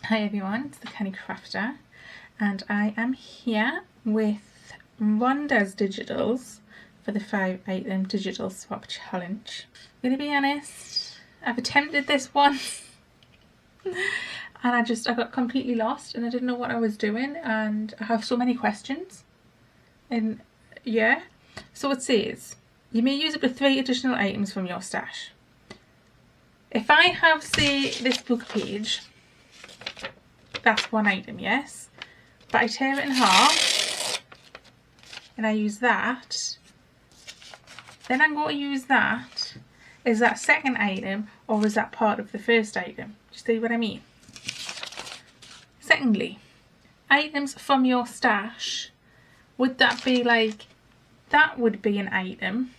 Hi everyone, it's the Canny Crafter and I am here with Ronda's digitals for the 5-item digital swap challenge. I'm going to be honest, I've attempted this once and I got completely lost and I didn't know what I was doing, and I have so many questions. And yeah, so it says you may use up to 3 additional items from your stash. If I have, say, this book page, that's 1 item, yes, but I tear it in half and I use that, then I'm going to use that. Is that second item or is that part of the first item? Do you see what I mean? Secondly, items from your stash, would that be like, that would be an item,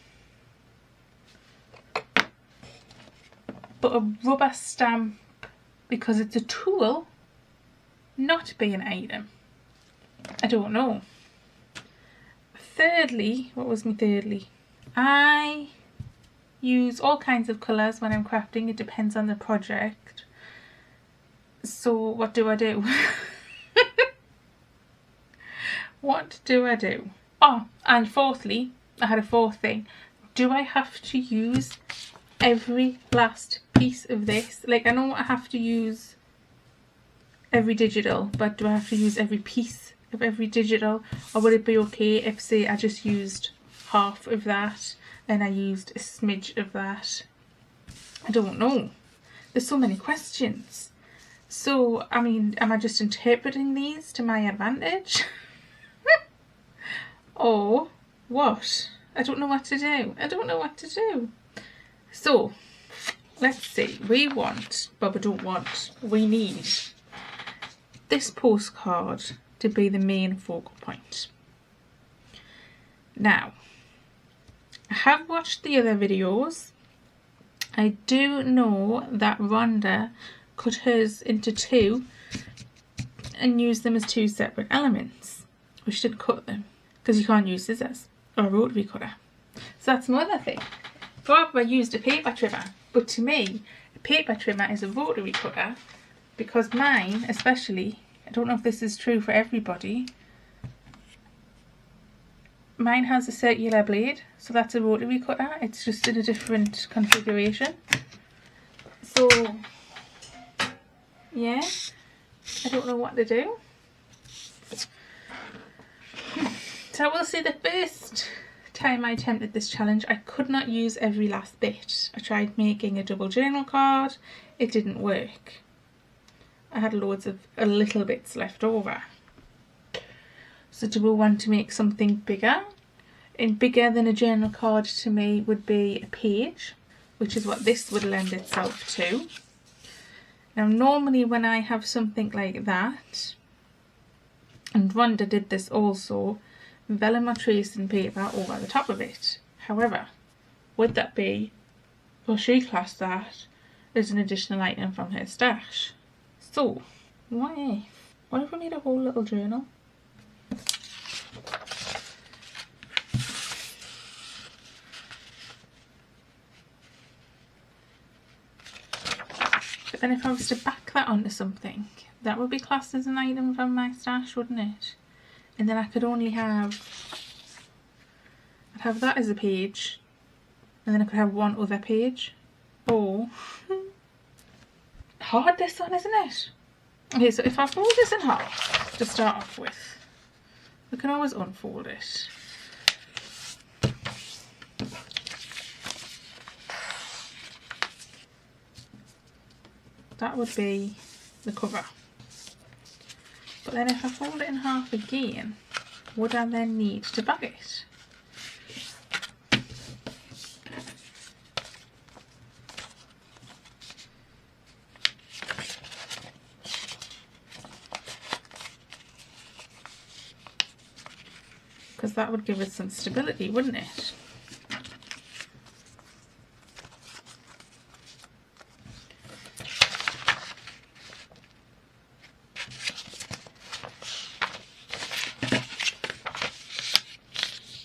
but a rubber stamp, because it's a tool, not be an item? I don't know. Thirdly, what was my thirdly? I use all kinds of colours when I'm crafting. It depends on the project. So what do I do? What do I do? Oh, and fourthly, I had a fourth thing. Do I have to use every last piece of this? Like, I know I have to use every digital, but do I have to use every piece of every digital, or would it be okay if, say, I just used half of that and I used a smidge of that? I don't know. There's so many questions. So, I mean, am I just interpreting these to my advantage? Or what? I don't know what to do. I don't know what to do. So, let's see. We need this postcard to be the main focal point. Now, I have watched the other videos. I do know that Ronda cut hers into 2 and used them as 2 separate elements. We should cut them because you can't use scissors or a rotary cutter. So that's another thing. Barbara used a paper trimmer, but to me, a paper trimmer is a rotary cutter, because mine, especially, I don't know if this is true for everybody, mine has a circular blade, so that's a rotary cutter. It's just in a different configuration. So, yeah, I don't know what to do. So I will say the first time I attempted this challenge, I could not use every last bit. I tried making a double journal card, it didn't work. I had loads of little bits left over. So do we want to make something bigger? And bigger than a journal card to me would be a page, which is what this would lend itself to. Now normally when I have something like that, and Ronda did this also, vellum or tracing paper over the top of it. However, would that be, well, she classed that as an additional item from her stash. So, what if we made a whole little journal? But then if I was to back that onto something, that would be classed as an item from my stash, wouldn't it? And then I could only have, I'd have that as a page, and then I could have one other page. Or, hard this one, isn't it? Okay, so if I fold this in half to start off with, we can always unfold it. That would be the cover. But then if I fold it in half again, would I then need to back it? Because that would give it some stability, wouldn't it?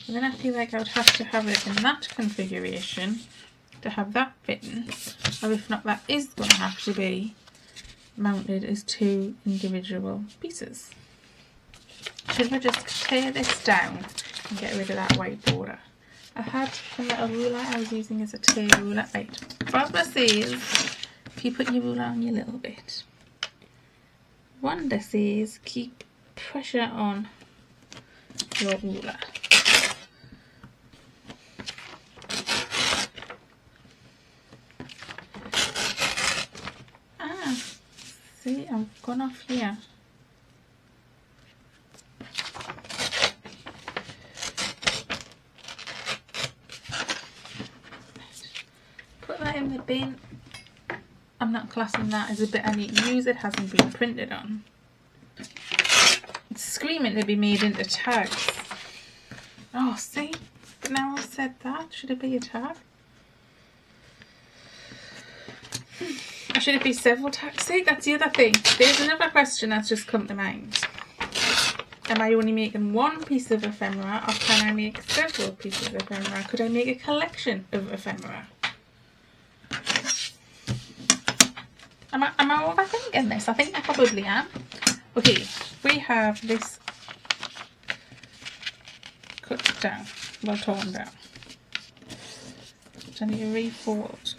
And then I feel like I would have to have it in that configuration to have that fitting, or if not, that is going to have to be mounted as 2 individual pieces. Should we just tear this down and get rid of that white border? I had a little ruler I was using as a tear ruler. Right, Barbara says if you put your ruler on your little bit. Wanda says keep pressure on your ruler. See, I've gone off here. Put that in the bin. I'm not classing that as a bit I need to use. It hasn't been printed on. It's screaming to be made into tags. Oh, see? But now I've said that. Should it be a tag? Should it be several tags? See, that's the other thing. There's another question that's just come to mind. Am I only making one piece of ephemera, or can I make several pieces of ephemera? Could I make a collection of ephemera? Am I overthinking this? I think I probably am. Okay, we have this cut down, well torn down. So I need to refold.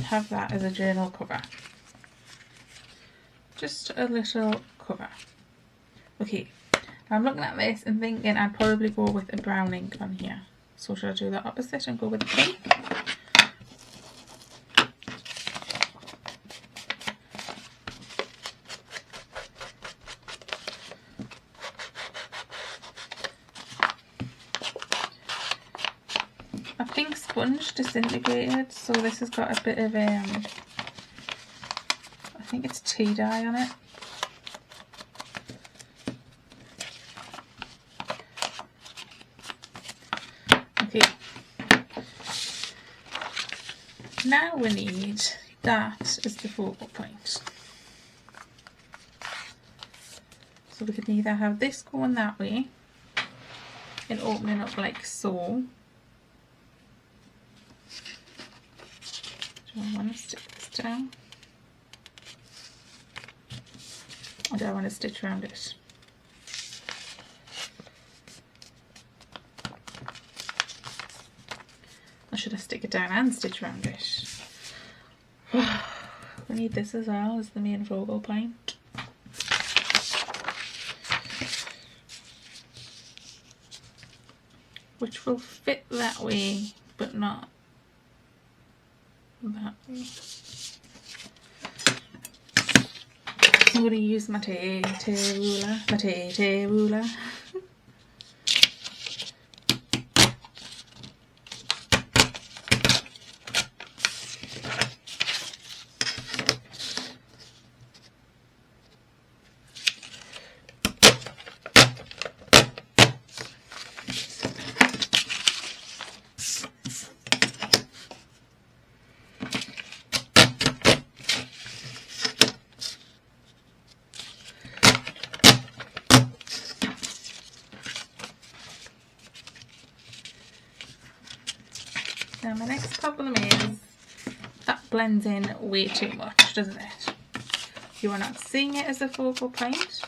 Have that as a journal cover. Just a little cover. Okay, now I'm looking at this and thinking I'd probably go with a brown ink on here. So should I do the opposite and go with pink? A pink sponge disintegrated, so this has got a bit of I think it's tea dye on it. Okay, now we need that as the focal point. So we could either have this going that way and opening up like so. Do I want to stick this down? Or do I want to stitch around it? Or should I stick it down and stitch around it? We need this as well as the main focal point. Which will fit that way, but not that way. I'm going to use my tear ruler. Now my next problem is that blends in way too much, doesn't it? You are not seeing it as a focal point.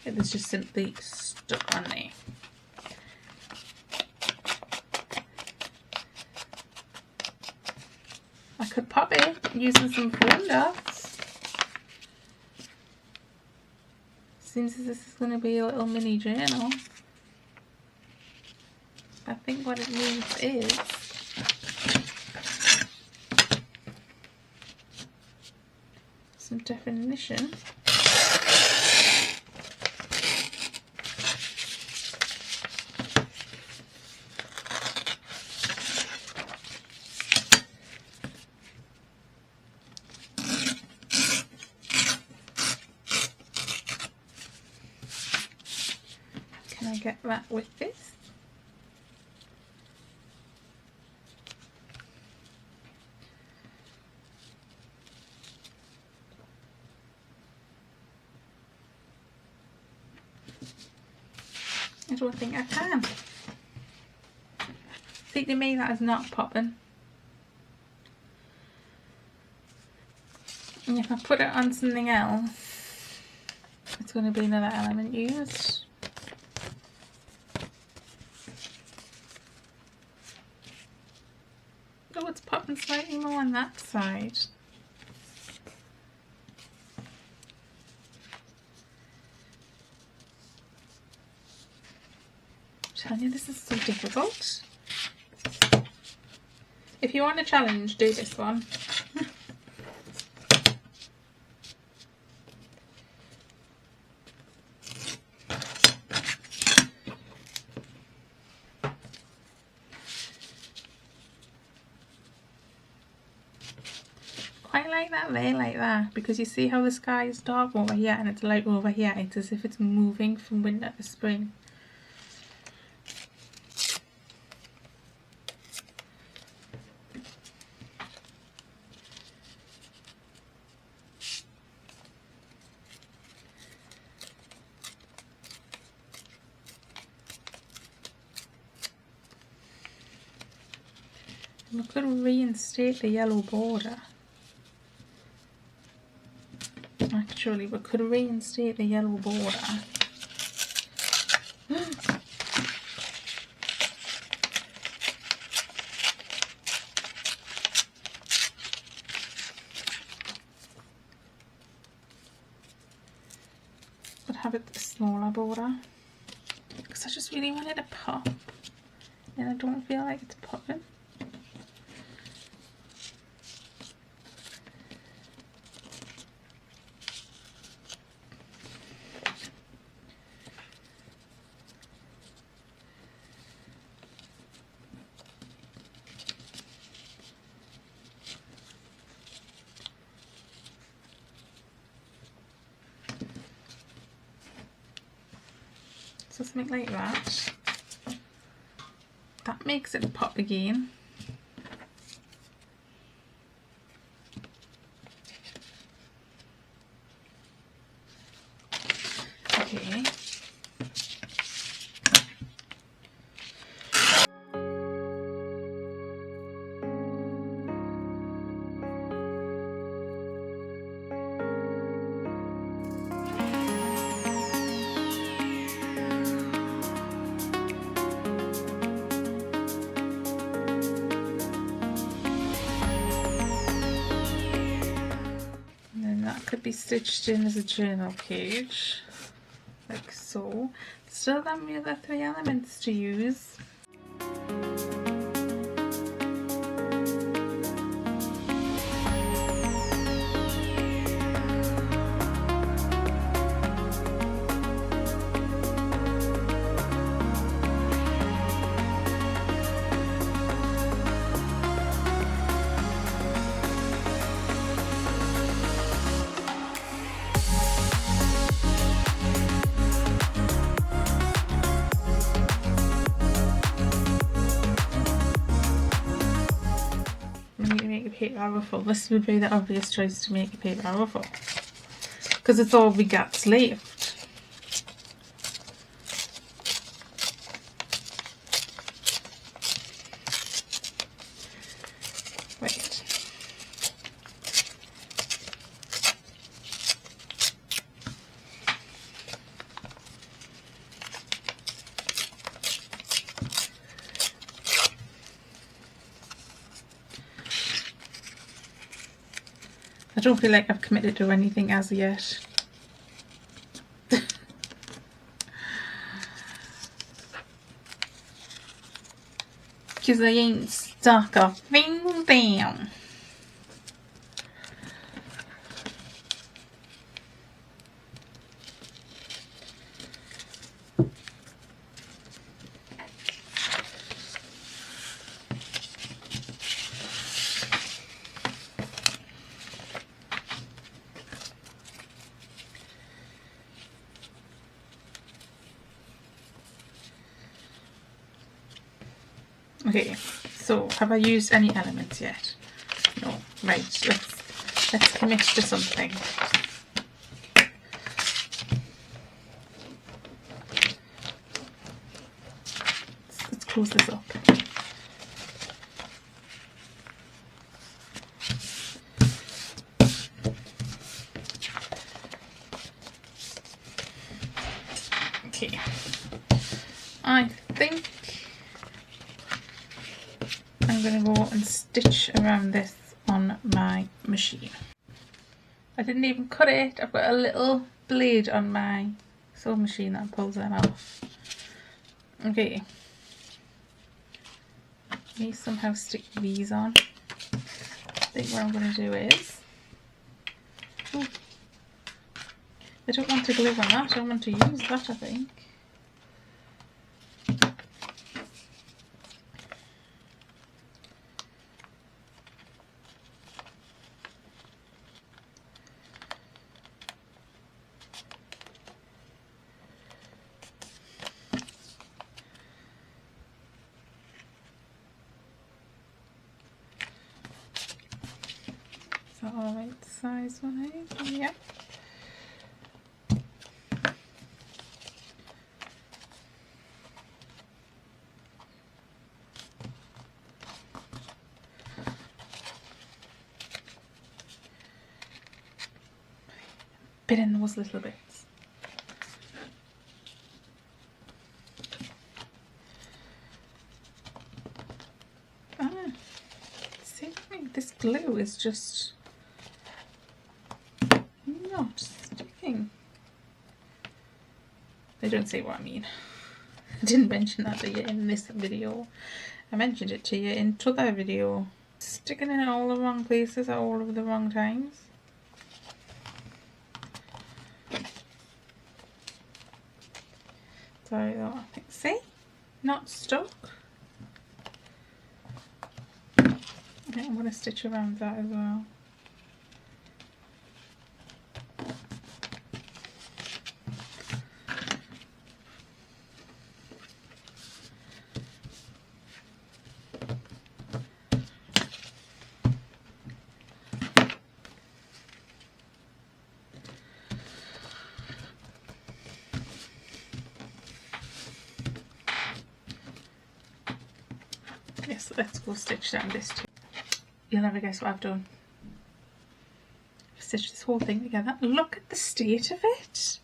It was just simply stuck on there. I could pop it using some foam dots. Seems as this is going to be a little mini journal. I think what it needs is some definition. Can I get that with this? I don't think I can. See, to me that is not popping. And if I put it on something else, it's going to be another element used. Oh, it's popping slightly more on that side. I'm telling you, this is so difficult. If you want a challenge, do this one. Quite like that there, like that, because you see how the sky is dark over here and it's light over here. It's as if it's moving from winter to spring. We could reinstate the yellow border. Actually, we could reinstate the yellow border. But have it a smaller border. Because I just really want it to pop. And I don't feel like it's popping. So something like that. That makes it pop again. Okay. Could be stitched in as a journal page, like so. Still got the other 3 elements to use. Paper ruffle. This would be the obvious choice to make a paper ruffle because it's all we got left. Right. I don't feel like I've committed to anything as yet. Because I ain't stuck a thing down. Okay, so have I used any elements yet? No. Right, let's commit to something. Let's close this up. Okay, I think I'm going to go and stitch around this on my machine. I didn't even cut it. I've got a little blade on my sewing machine that pulls that off. Okay. Let me somehow stick these on. I think what I'm going to do is... Ooh, I don't want to glue on that. I want to use that, I think. Alright, size 1/8, yeah. Bit in those little bits. See, this glue is just not sticking. They don't say what I mean. I didn't mention that to you in this video. I mentioned it to you in another video. Sticking in all the wrong places at all of the wrong times. Sorry though, I think. See? Not stuck. I think I'm going to stitch around that as well. Yes, let's go stitch down this too. You'll never guess what I've done. I've stitched this whole thing together. Look at the state of it.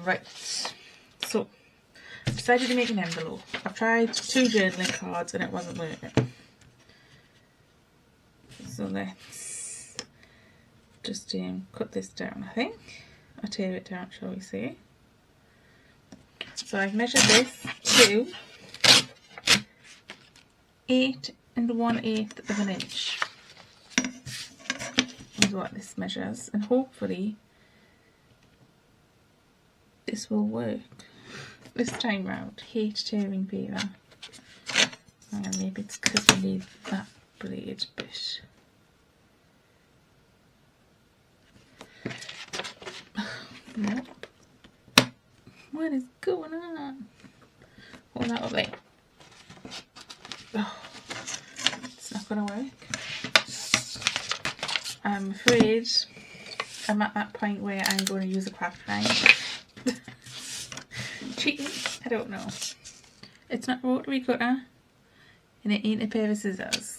Right, so I've decided to make an envelope. I've tried 2 journaling cards and it wasn't working. So let's just cut this down, I think. I'll tear it down, shall we see? So I've measured this to 8 1/8 of an inch. Is what this measures, and hopefully this will work this time round. Hate tearing paper. And maybe it's because we need that blade bit. Nope. What is going on? Hold that up there. Oh, it's not going to work. I'm afraid I'm at that point where I'm going to use a craft knife. Cheating? I don't know. It's not a rotary cutter and it ain't a pair of scissors.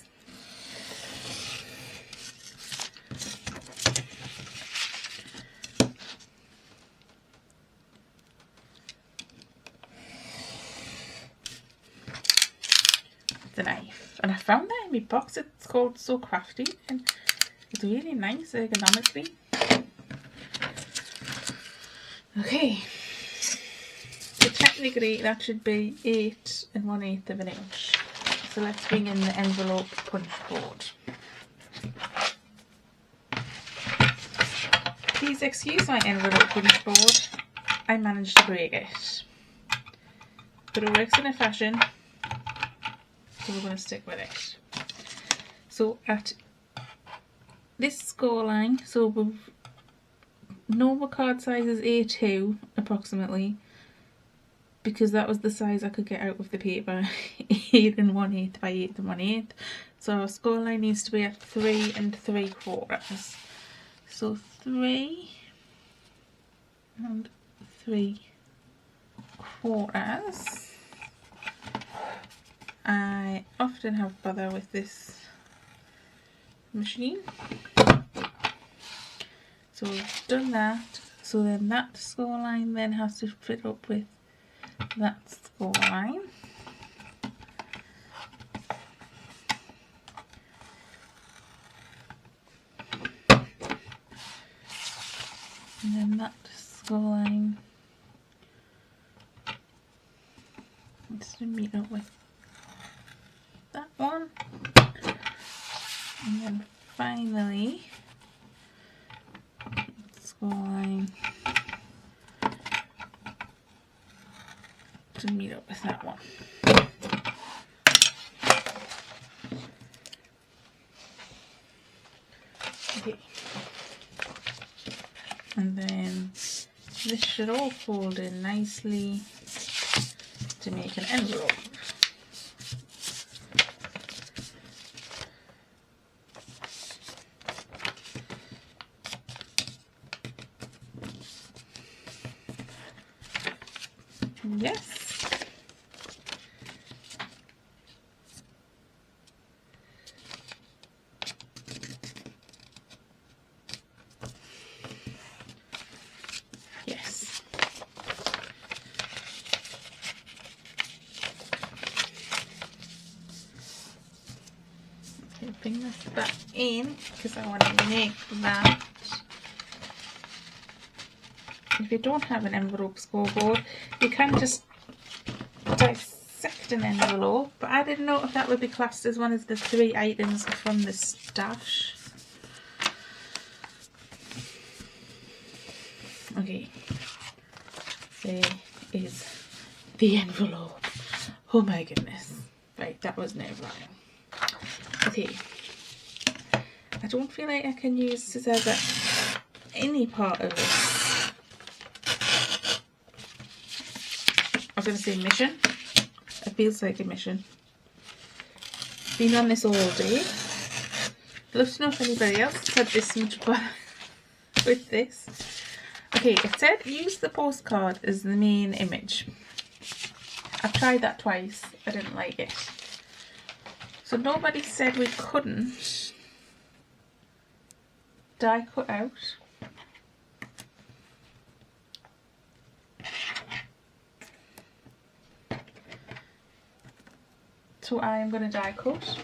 The knife, and I found that in my box. It's called So Crafty and it's really nice ergonomically. Okay, so technically that should be 8 1/8 of an inch. So let's bring in the envelope punch board. Please excuse my envelope punch board. I managed to break it, but it works in a fashion. So we're going to stick with it. So at this score line, so normal card size is A2 approximately, because that was the size I could get out of the paper. 8 1/8 by 8 1/8. So our score line needs to be at 3 3/4. So 3 3/4. I often have bother with this machine. So we've done that. So then that score line then has to fit up with that score line. And then that score line needs to meet up with that one. And then finally, score line to meet up with that one. Okay. And then this should all fold in nicely to make an envelope. Yes. Yes. Okay, bring this back in because I want to make that. If you don't have an envelope scoreboard, you can just dissect an envelope, but I didn't know if that would be classed as one of the 3 items from the stash. Okay, there is the envelope. Oh my goodness. Right, that was nerve-wracking. Okay, I don't feel like I can use scissors at any part of this. I was going to say mission. It feels like a mission. Been on this all day. I'd love to know if anybody else had this much fun with this. Okay, it said use the postcard as the main image. I've tried that twice. I didn't like it. So nobody said we couldn't die cut out. So I am going to die cut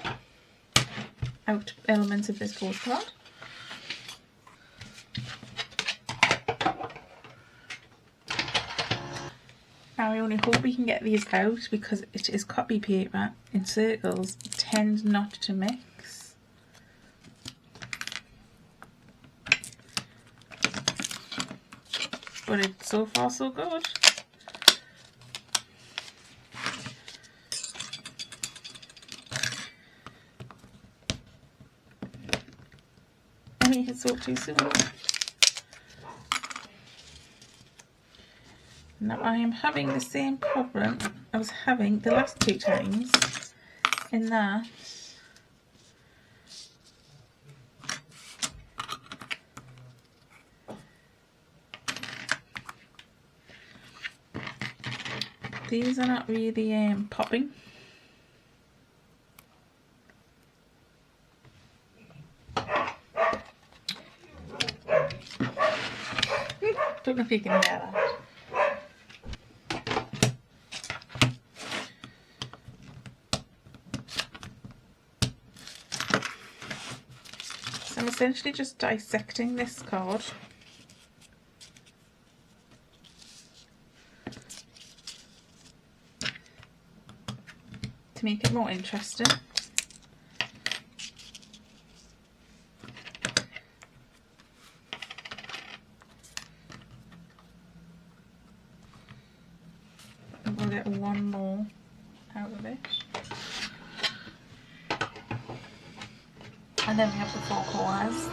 out elements of this postcard. Now I only hope we can get these out because it is copy paper in circles, tend not to mix. But it's so far so good. I mean, it's all too soon. Now I am having the same problem I was having the last 2 times, in that these are not really popping. Don't know if you can hear that. So I'm essentially just dissecting this card. To make it more interesting. And we'll get one more out of it. And then we have the 4 corners.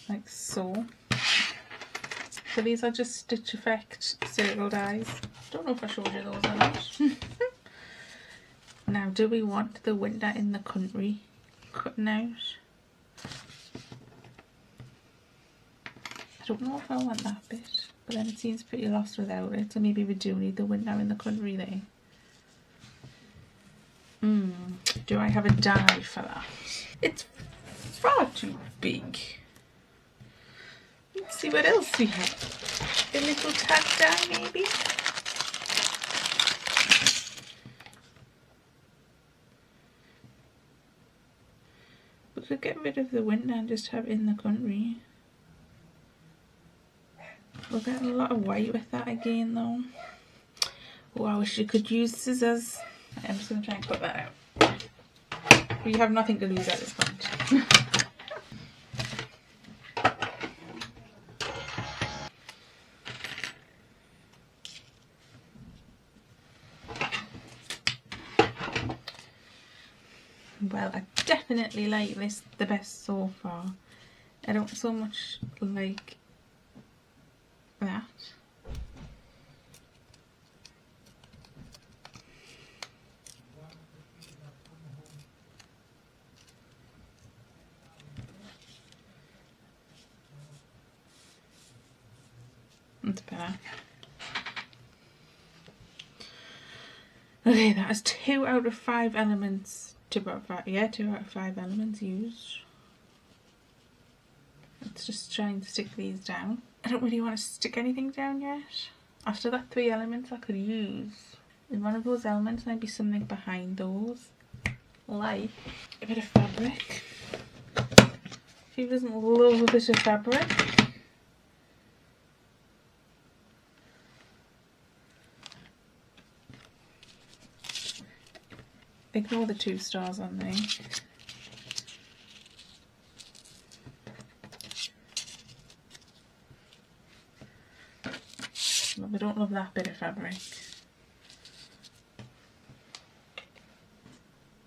like so. So these are just Stitch Effect circle dies. Don't know if I showed you those or not. Now, do we want the winter in the country cutting out? I don't know if I want that bit, but then it seems pretty lost without it, so maybe we do need the winter in the country there. Do I have a die for that? It's far too big. Let's see what else we have. A little tag die maybe? We could get rid of the winter and just have in the country. We'll get a lot of white with that again though. Oh, I wish you could use scissors. I'm just going to try and cut that out. We have nothing to lose at this point. Well, I definitely like this the best so far. I don't so much like that. That's better. Okay, that is 2 out of 5 elements. 2 out of 5, yeah, 2 out of 5 elements used. Let's just try and stick these down. I don't really want to stick anything down yet. After that 3 elements I could use in one of those elements, maybe something behind those. Like a bit of fabric. Who doesn't love a bit of fabric? Ignore the 2 stars on there. But we don't love that bit of fabric.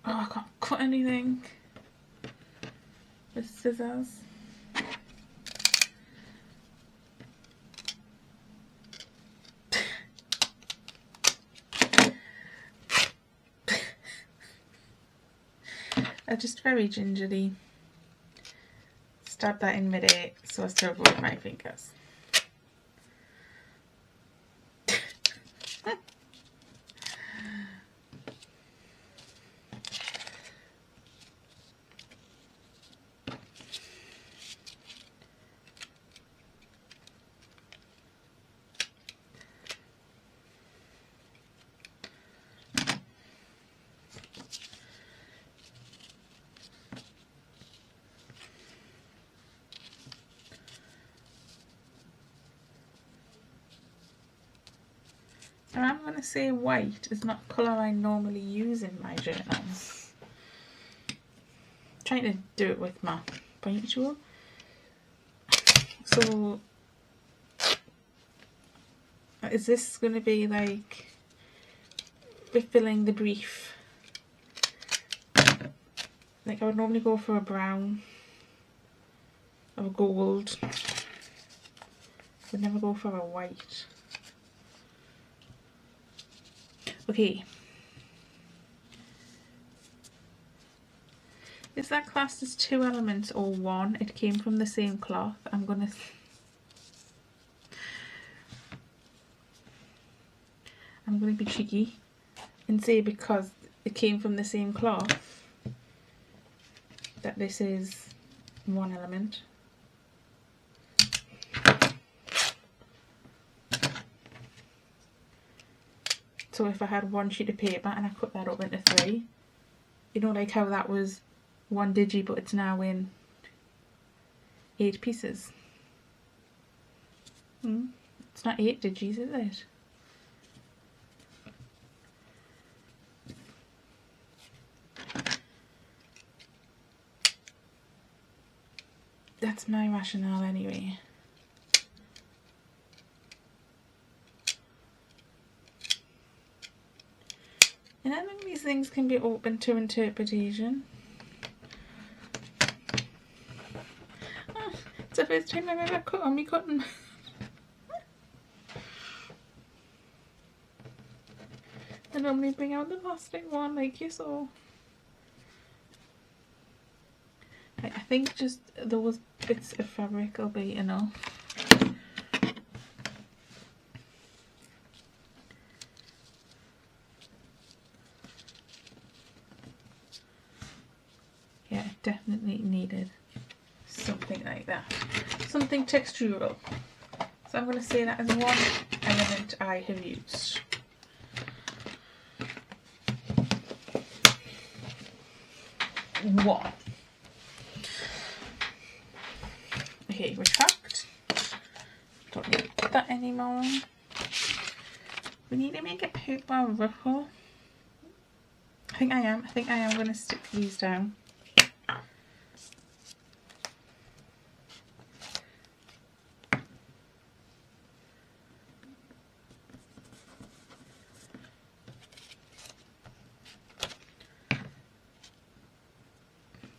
Oh, I can't cut anything with scissors. I just very gingerly stab that in mid-air so as to avoid my fingers. And I'm going to say white is not the colour I normally use in my journals. I'm trying to do it with my point tool. So is this going to be like fulfilling the brief? Like I would normally go for a brown or a gold. I would never go for a white. Okay. Is that classed as 2 elements or 1? It came from the same cloth. I'm gonna be cheeky and say because it came from the same cloth that this is 1 element. So if I had 1 sheet of paper and I cut that up into 3, you know, like how that was 1 digi but it's now in 8 pieces. It's not 8 digis, is it? That's my rationale anyway. And I think these things can be open to interpretation. It's the first time I've ever cut on my cotton. I normally bring out the plastic one like you saw. I think just those bits of fabric will be enough. Yeah, it definitely needed something like that. Something textural. So I'm going to say that as one element I have used. One. Okay, retract. Don't need that anymore. We need to make a paper ruffle. I think I am going to stick these down.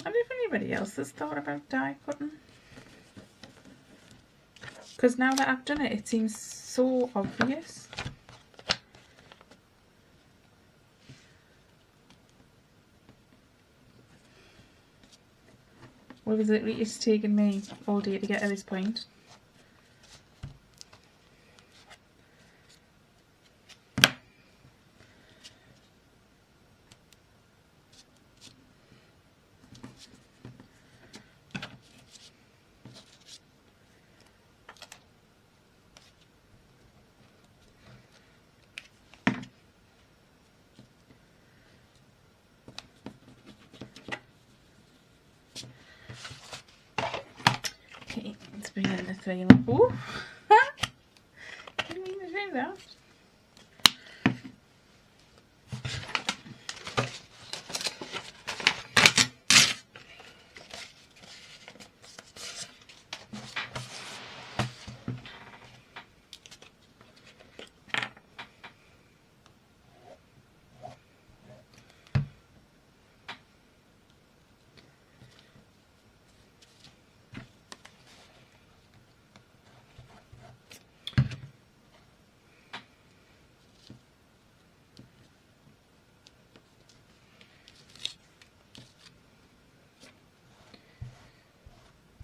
I wonder if anybody else has thought about die cutting. Because now that I've done it, it seems so obvious. Whereas it's taken me all day to get to this point. Okay, let's bring in the three. Ooh! Didn't mean to do that.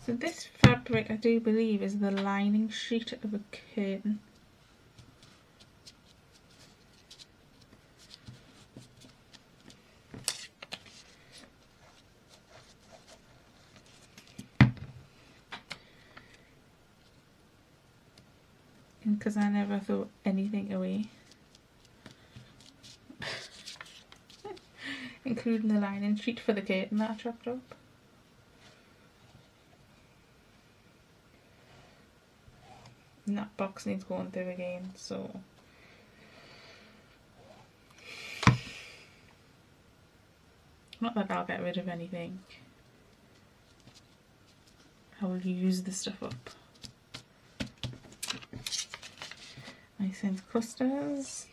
So this fabric, I do believe, is the lining sheet of a curtain. And because I never threw anything away, including the lining sheet for the curtain that I chopped up. And that box needs going through again, so not that I'll get rid of anything. I will use the stuff up. Nice and clusters.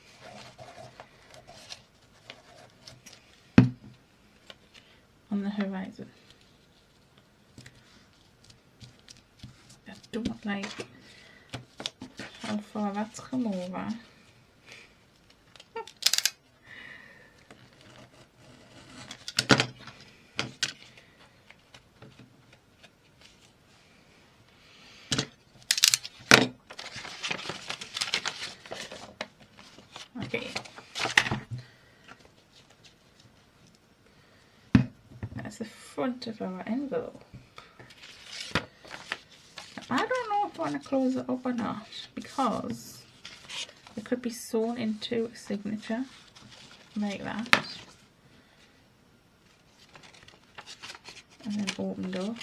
On the horizon. I don't like how far that's come over. Okay. That's the front of our envelope. I don't know if I want to close it up or not, because it could be sewn into a signature like that and then opened up.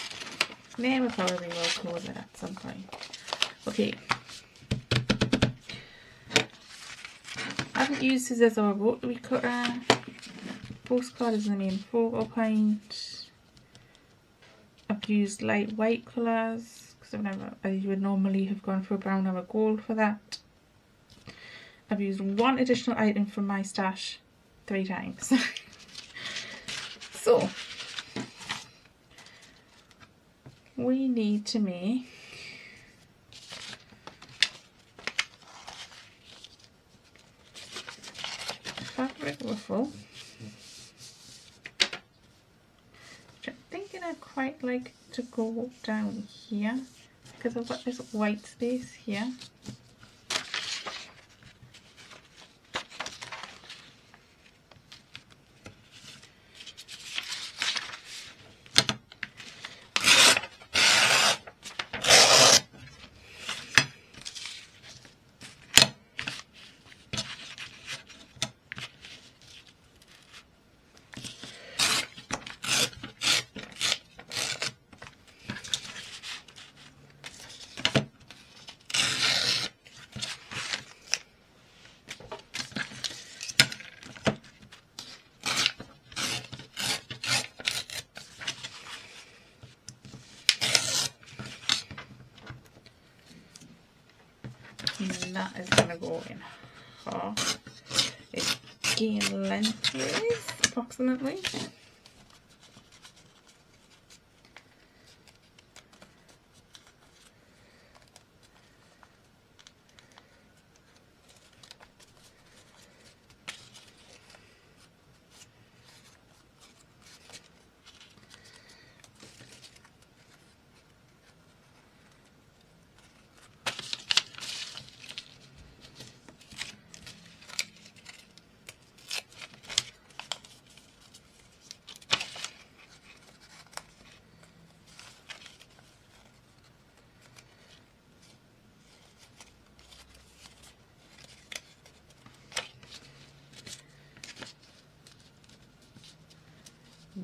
Maybe probably will close it at some point. Okay. I haven't used scissors or a rotary cutter. Postcard is the main focal point. I've used light white colours because I would normally have gone for a brown or a gold for that. I've used one additional item from my stash 3 times. So we need to make a fabric ruffle, which I'm thinking I'd quite like to go down here because I've got this white space here. And that is going to go in half. Again, lengthways, approximately.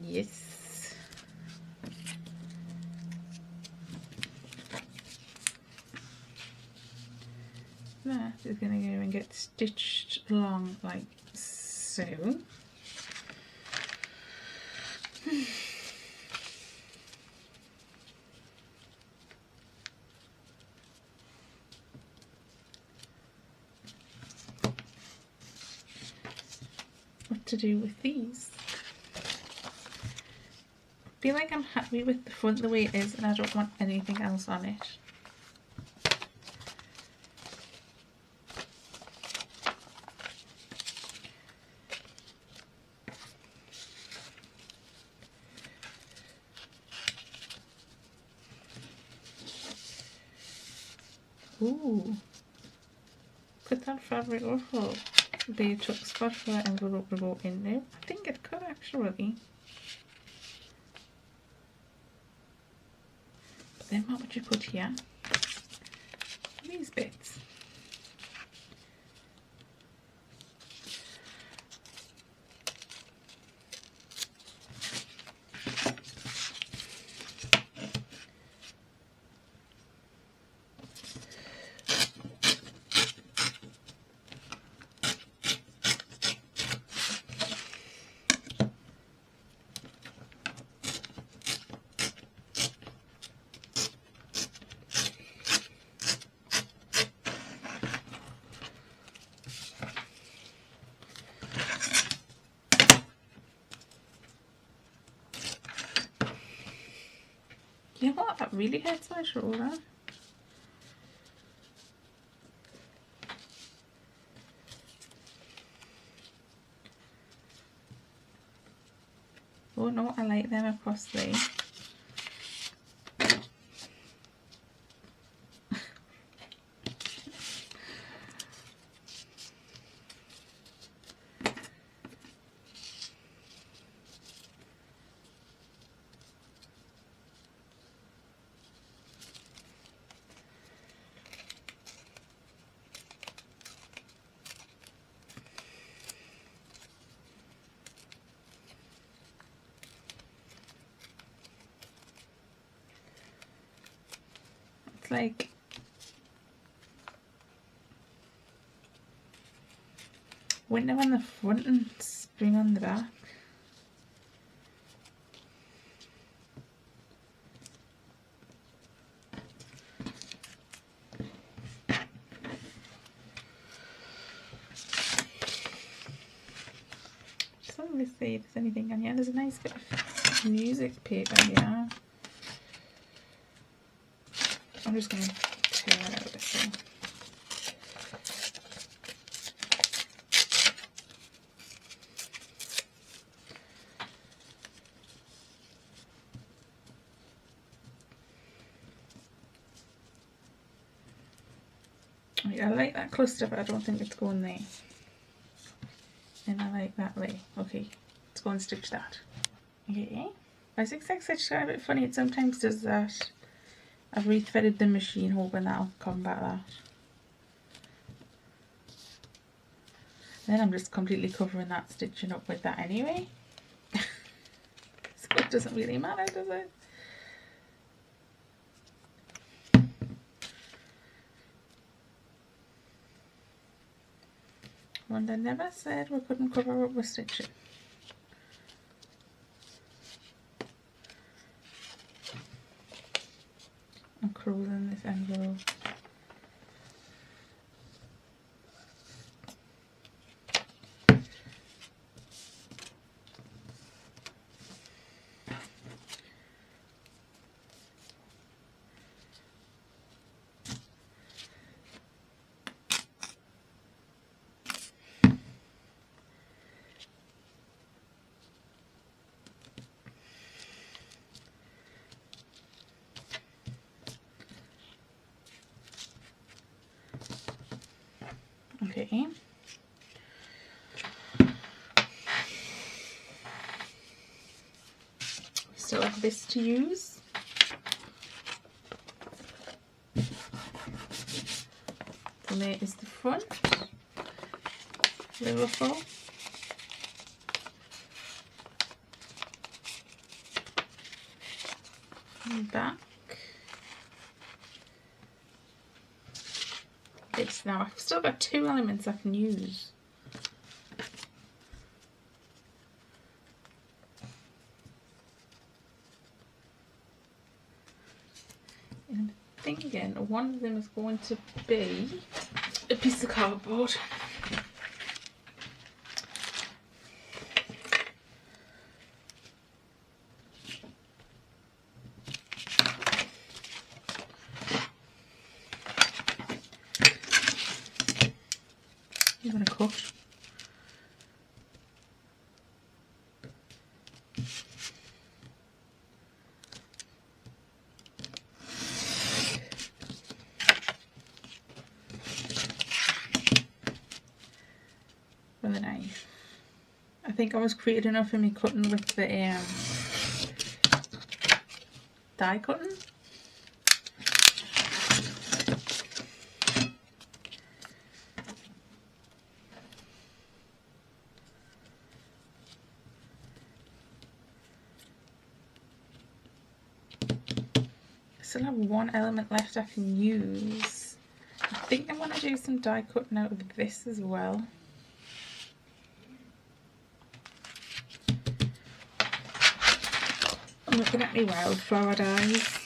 Yes. That is going to go and get stitched along like so. What to do with these? I feel like I'm happy with the front the way it is and I don't want anything else on it. Ooh, could that fabric ruffle be a tuck spot for that envelope to go in there? I think it could actually. Then what would you put here? These bits. You know what? That really hurts my shoulder. Oh no, I like them across there. It's like winter on the front and spring on the back. Just wanted to see if there's anything on here. There's a nice bit of music paper here. I'm just going to tear it out this thing. I like that cluster, but I don't think it's going there. And I like that way. Okay, let's go and stitch that. Okay, my zigzag stitch got a bit funny. It sometimes does that. I've rethreaded the machine, hoping that'll combat that. Then I'm just completely covering that stitching up with that anyway. So it doesn't really matter, does it? Ronda never said we couldn't cover up with stitching. I'm closing this envelope. Okay. Still have this to use. And there is the front, the ruffle. And back. This now, I've still got two elements I can use. And I'm thinking one of them is going to be a piece of cardboard. I'm going to cut. With a knife. I think I was creative enough for me cutting with the die cutting. I still have one element left I can use. I think I want to do some die cutting out of this as well. I'm looking at my wildflower dies.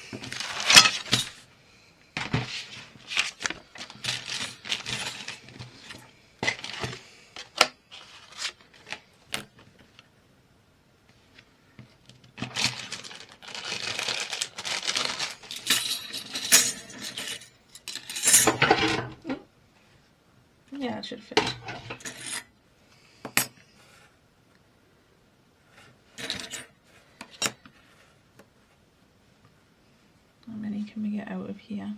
Yeah, it should fit. How many can we get out of here?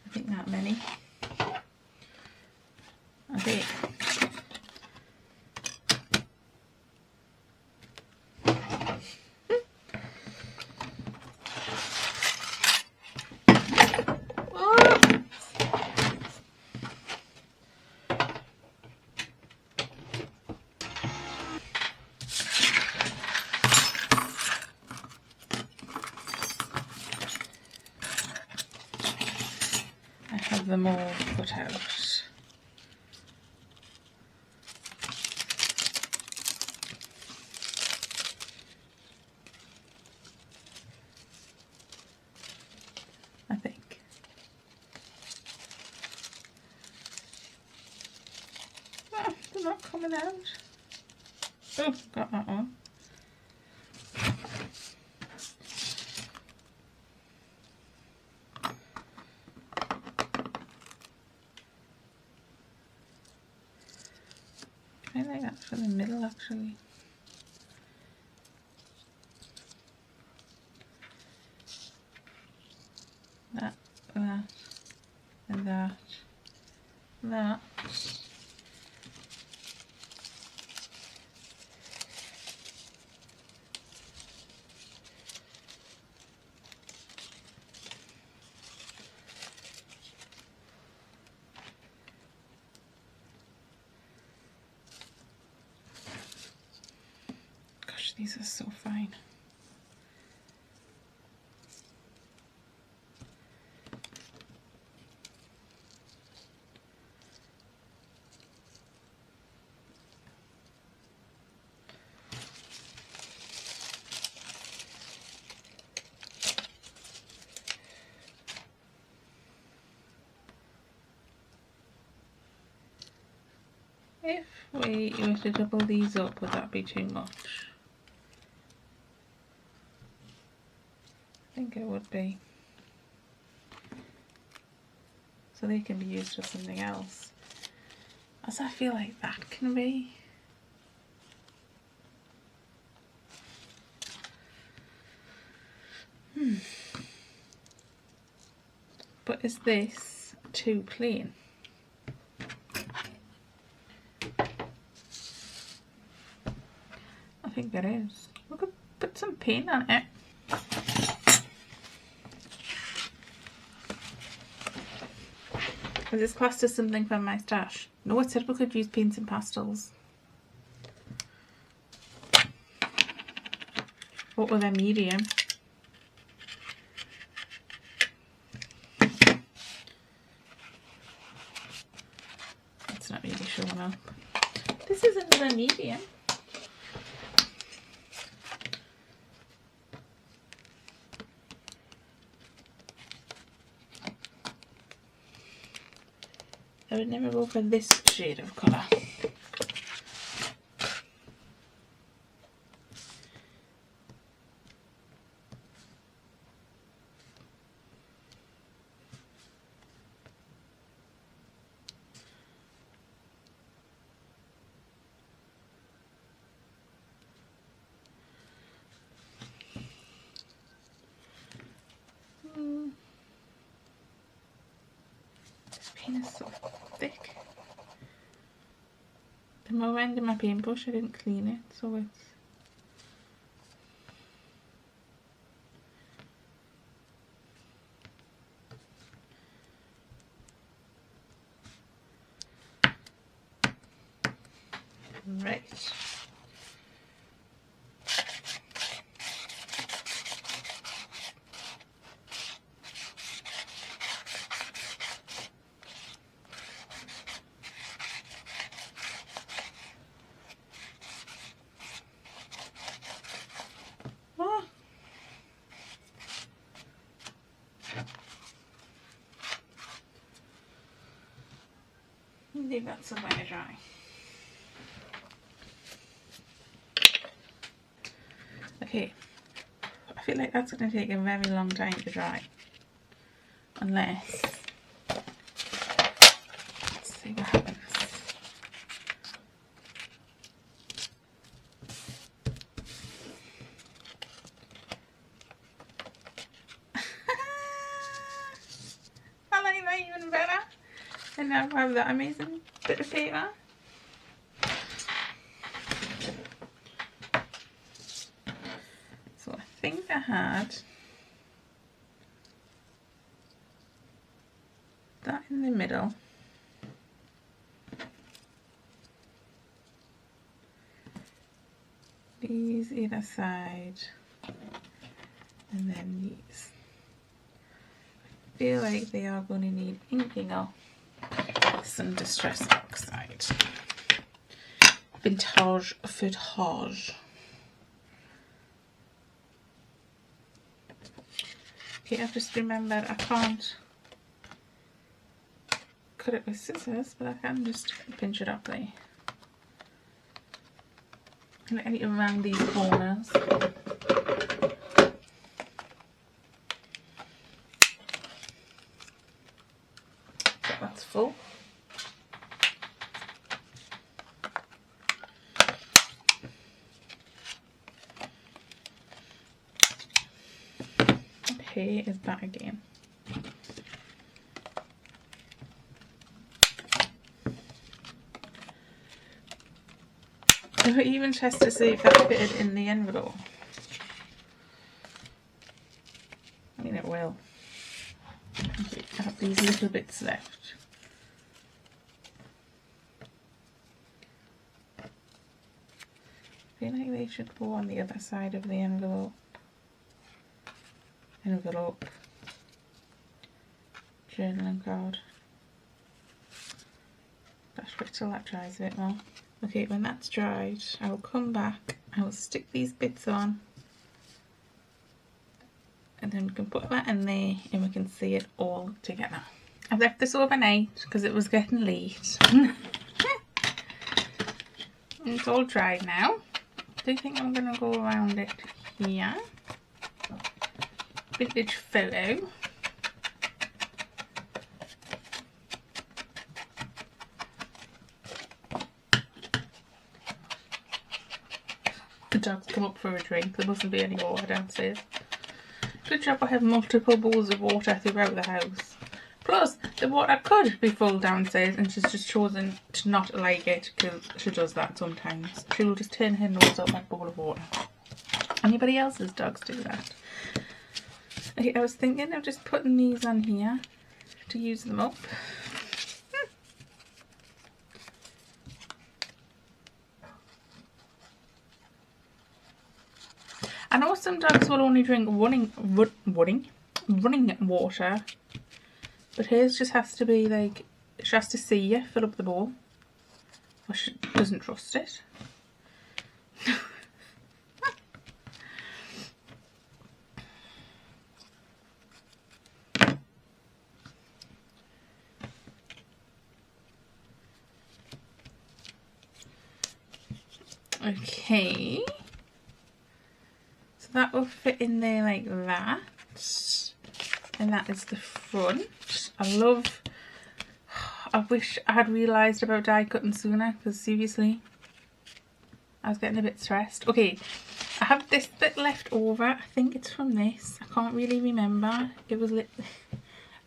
I think that many. Okay. them all cut out. I think. Oh, they're not coming out. Oh, got that one. I think that's for the middle actually. That, and that. Gosh, these are so fine. If we were to double these up, would that be too much? I think it would be. So they can be used for something else. As I feel like that can be. But is this too plain? I think it is. We could put some paint on it. Is this classed as something from my stash? No, it said we could use paints and pastels. What were they, medium? It's not really showing up. This is another medium. I would never go for this shade of colour. This paint is so thick. The more end of my paintbrush, I didn't clean it, so it's right. Leave that somewhere to dry. Okay, I feel like that's going to take a very long time to dry. Unless, let's see what happens. I like that even better. And now I have that amazing bit of paper. So I think I had that in the middle. These either side. And then these. feel like they are going to need inking up. Some Distress Oxide. Vintage Footage. Okay, I've just remembered I can't cut it with scissors, but I can just pinch it up there. And I need to round these corners. So that's full. Okay, is that again. If it even test to see if that fitted in the envelope. I mean, it will. Okay, I have these little bits left. I feel like they should go on the other side of the envelope. Journaling card. That's wait till that dries a bit more. Okay, when that's dried, I will come back, I will stick these bits on, and then we can put that in there and we can see it all together. I've left this overnight because it was getting late. It's all dried now. I do think I'm going to go around it here. Vintage photo. The dogs come up for a drink. There mustn't be any water downstairs. Good job I have multiple bowls of water throughout the house. Plus, the water could be full downstairs and she's just chosen to not like it because she does that sometimes. She will just turn her nose up that bowl of water. Anybody else's dogs do that? Okay, I was thinking of just putting these on here to use them up. I know some dogs will only drink running water, but hers just has to be like, she has to see you fill up the bowl, or she doesn't trust it. Okay. That will fit in there like that, and that is the front. I wish I had realised about die cutting sooner, because seriously I was getting a bit stressed. Okay, I have this bit left over. I think it's from this. I can't really remember. It was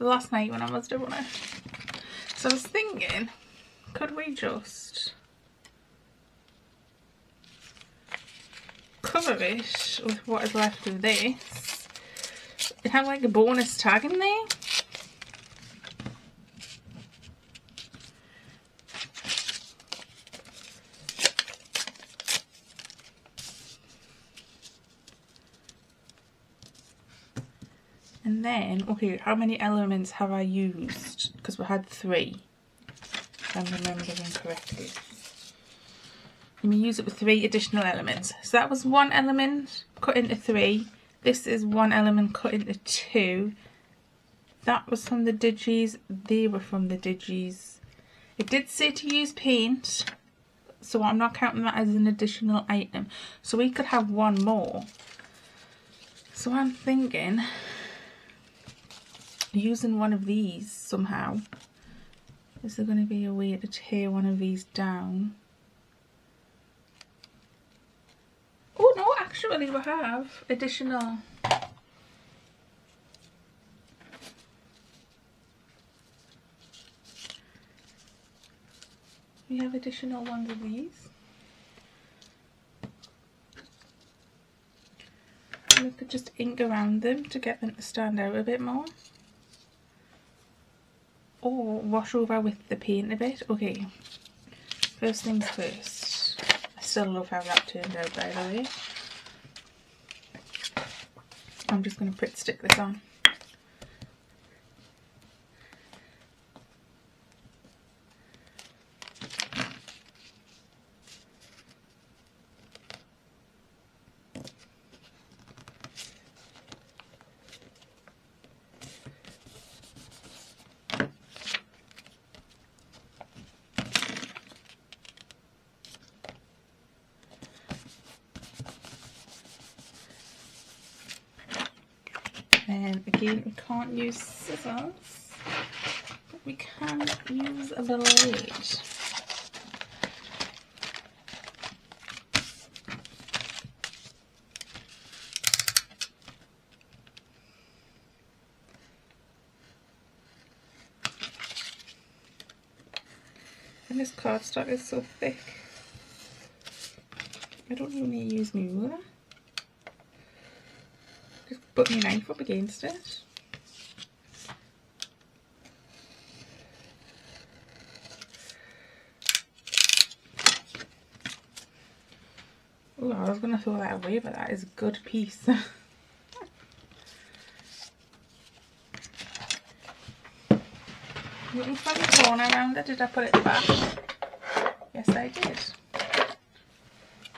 last night when I was doing it. So I was thinking, could we just cover it with what is left of this? It had like a bonus tag in there. And then, okay, how many elements have I used? Because we had 3, if I'm remembering correctly. And we use it with 3 additional elements. So that was 1 element cut into 3. This is 1 element cut into 2. That was from the digis. They were from the digis. It did say to use paint, so I'm not counting that as an additional item. So we could have 1 more. So I'm thinking using one of these somehow. Is there going to be a way to tear one of these down? Oh no, actually we have additional. We have additional ones of these. We could just ink around them to get them to stand out a bit more. Or wash over with the paint a bit. Okay, first things first. I still love how that turned out, by the way. I'm just going to stick this on. then again, we can't use scissors, but we can use a blade. And this cardstock is so thick. I don't even need to use my ruler. Just put my knife up against it. Oh, I was going to throw that away, but that is a good piece. Looking for the corner around it. Did I put it back? Yes, I did.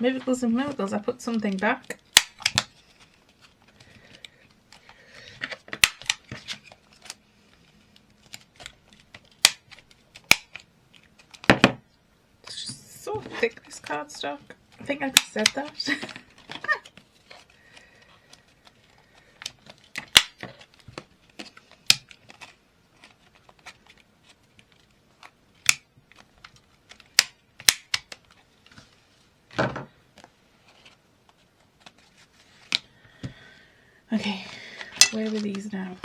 Miracles and miracles, I put something back. It's just so thick, this cardstock. I think I just said that. Okay, where are these now?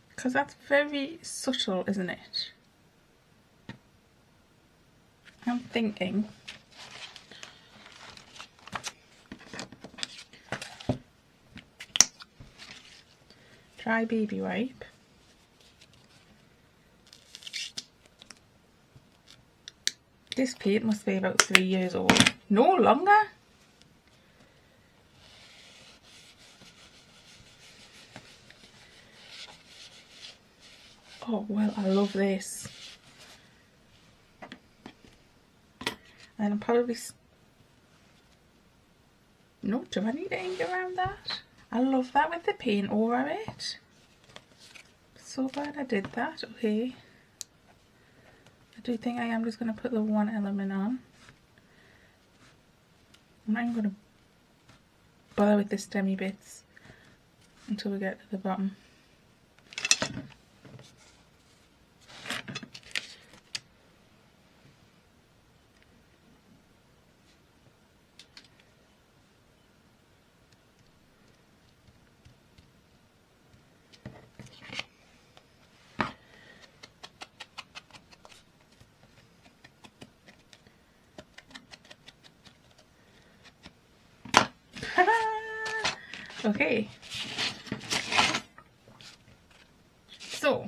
Because that's very subtle, isn't it? I'm thinking dry baby wipe. This paint must be about 3 years old. No longer. Oh, well, I love this. And I'm probably... No, do I need to ink around that? I love that with the paint over it. So glad I did that. Okay. I do think I am just going to put the one element on. I'm not even going to bother with the stemmy bits until we get to the bottom. Okay, so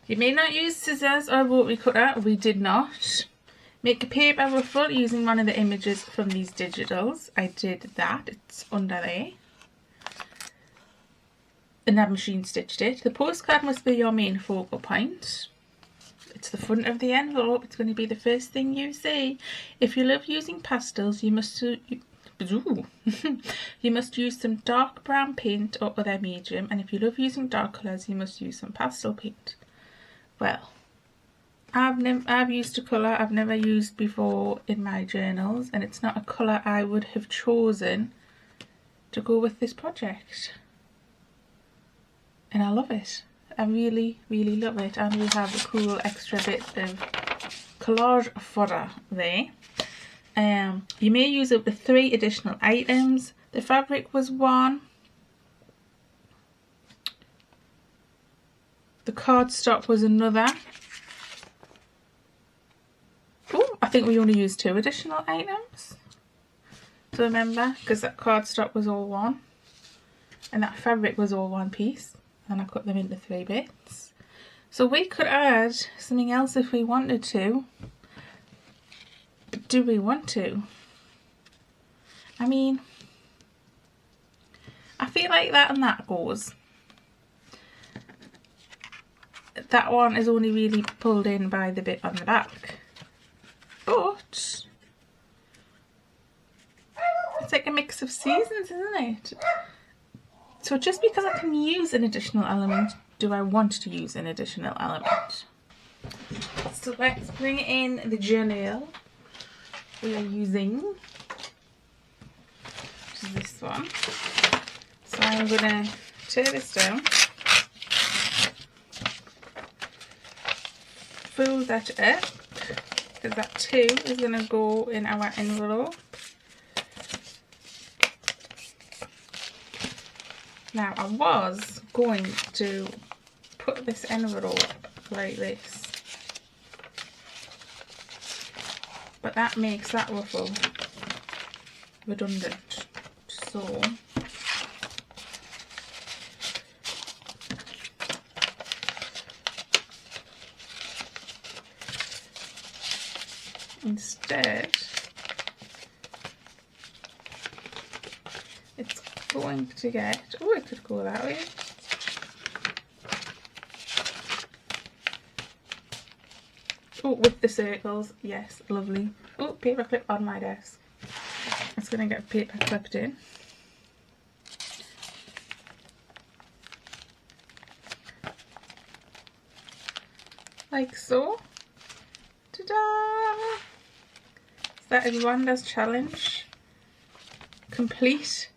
you may not use scissors or rotary cutter. We did not. Make a paper ruffle using one of the images from these digitals. I did that, it's under there. And I've machine stitched it. The postcard must be your main focal point. It's the front of the envelope, it's going to be the first thing you see. If you love using pastels, you must you must use some dark brown paint or other medium, and if you love using dark colours, you must use some pastel paint. Well, I've used a colour I've never used before in my journals, and it's not a colour I would have chosen to go with this project. And I love it. I really, really love it. And we have a cool extra bit of collage fodder there. You may use up to 3 additional items. The fabric was 1. The cardstock was another. Oh, I think we only used 2 additional items. So remember, because that cardstock was all 1. And that fabric was all 1 piece. And I cut them into 3 bits. So we could add something else if we wanted to. Do we want to? I mean, I feel like that and that goes. That one is only really pulled in by the bit on the back. But it's like a mix of seasons, isn't it? So just because I can use an additional element, do I want to use an additional element? So let's bring in the journal we are using. this one. So I'm going to tear this down, fold that up, because that 2 is going to go in our envelope. Now I was going to put this envelope like this, but that makes that ruffle redundant, so instead it's going to get, oh, it could go that way. Oh, with the circles, yes, lovely. Oh, paper clip on my desk. It's going to get paper clipped in. Like so. Ta-da! So that is Ronda's challenge complete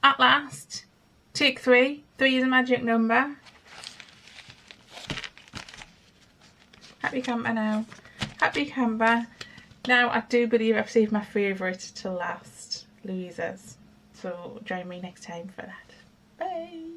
at last. Take 3. 3 is a magic number. Happy camper now. Happy camper. Now I do believe I've saved my favourite to last, Louisa's. So join me next time for that. Bye!